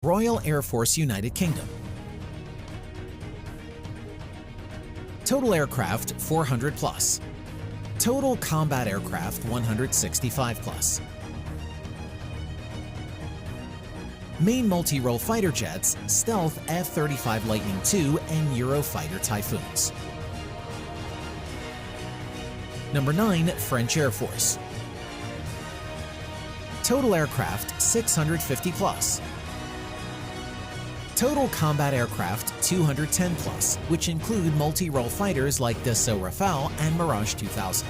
Royal Air Force United Kingdom. Total aircraft 400 plus. Total combat aircraft 165 plus. Main multi-role fighter jets, Stealth F-35 Lightning II and Eurofighter Typhoons. Number 9, French Air Force. Total aircraft 650 plus. Total combat aircraft 210 plus, which include multi-role fighters like Dassault Rafale and Mirage 2000.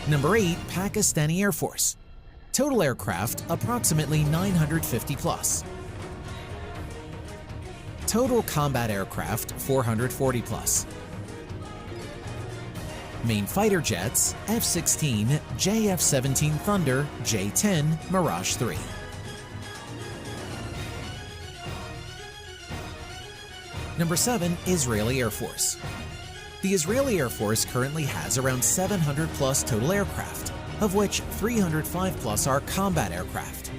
Number 8, Pakistani Air Force. Total aircraft approximately 950 plus. Total combat aircraft 440 plus. Main fighter jets F-16, JF-17 Thunder, J-10, Mirage 3. Number 7, Israeli Air Force. The Israeli Air Force currently has around 700 plus total aircraft, of which 305 plus are combat aircraft.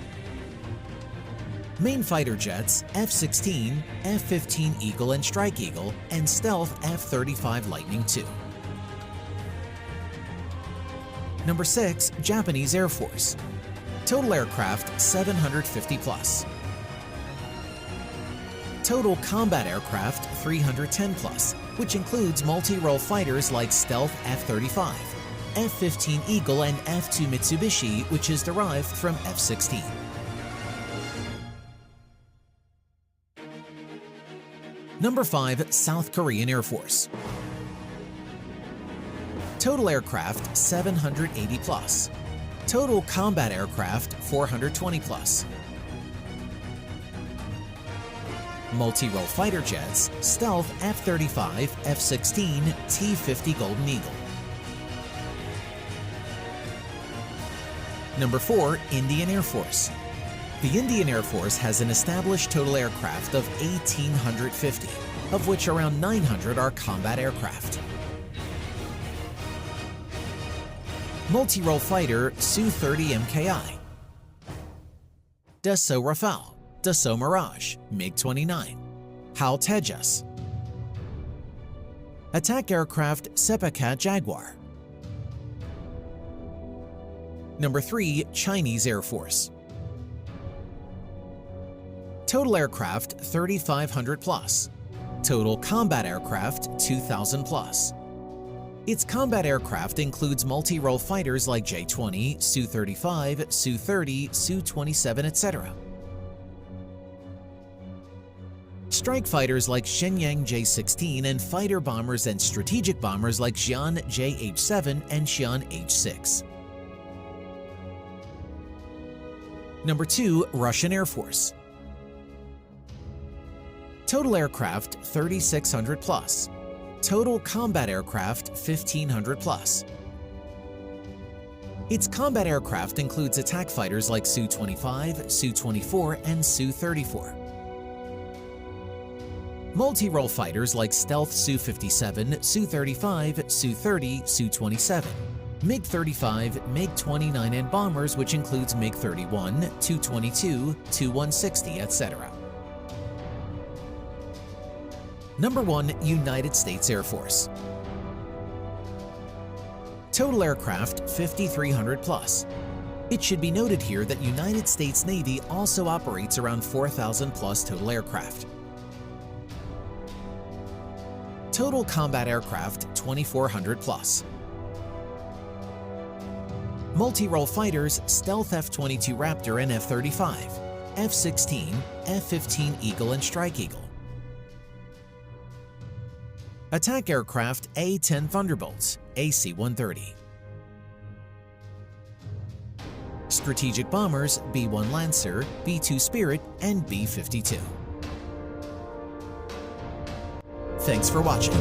Main fighter jets F-16, F-15 Eagle and Strike Eagle, and Stealth F-35 Lightning II. Number 6, Japanese Air Force. Total aircraft 750 plus. Total combat aircraft 310 plus, which includes multi-role fighters like Stealth F-35, F-15 Eagle and F-2 Mitsubishi, which is derived from F-16. Number 5, South Korean Air Force. Total aircraft 780 plus. Total combat aircraft 420 plus. Multi-role fighter jets, Stealth F-35, F-16, T-50 Golden Eagle. Number 4, Indian Air Force. The Indian Air Force has an established total aircraft of 1,850, of which around 900 are combat aircraft. Multi-role fighter Su-30 MKI. Dassault Rafale, Dassault Mirage, MiG-29, HAL Tejas. Attack aircraft Sepakat Jaguar. Number 3, Chinese Air Force. Total aircraft 3,500 plus. Total combat aircraft 2,000 plus. Its combat aircraft includes multi-role fighters like J-20, Su-35, Su-30, Su-27, etc. Strike fighters like Shenyang J-16 and fighter bombers and strategic bombers like Xi'an JH-7 and Xi'an H-6. Number 2, Russian Air Force. Total aircraft 3,600 plus. Total combat aircraft 1,500 plus. Its combat aircraft includes attack fighters like Su-25, Su-24, and Su-34. Multi-role fighters like Stealth Su-57, Su-35, Su-30, Su-27, MiG-35, MiG-29 and bombers, which includes MiG-31, Tu-22, Tu-160, etc. Number 1, United States Air Force. Total aircraft 5,300 plus. It should be noted here that United States Navy also operates around 4,000 plus total aircraft. Total combat aircraft 2,400 plus. Multi-role fighters Stealth F-22 Raptor and F-35, F-16, F-15 Eagle and Strike Eagle. Attack aircraft A-10 Thunderbolts, AC-130. Strategic bombers B-1 Lancer, B-2 Spirit, and B-52. Thanks for watching.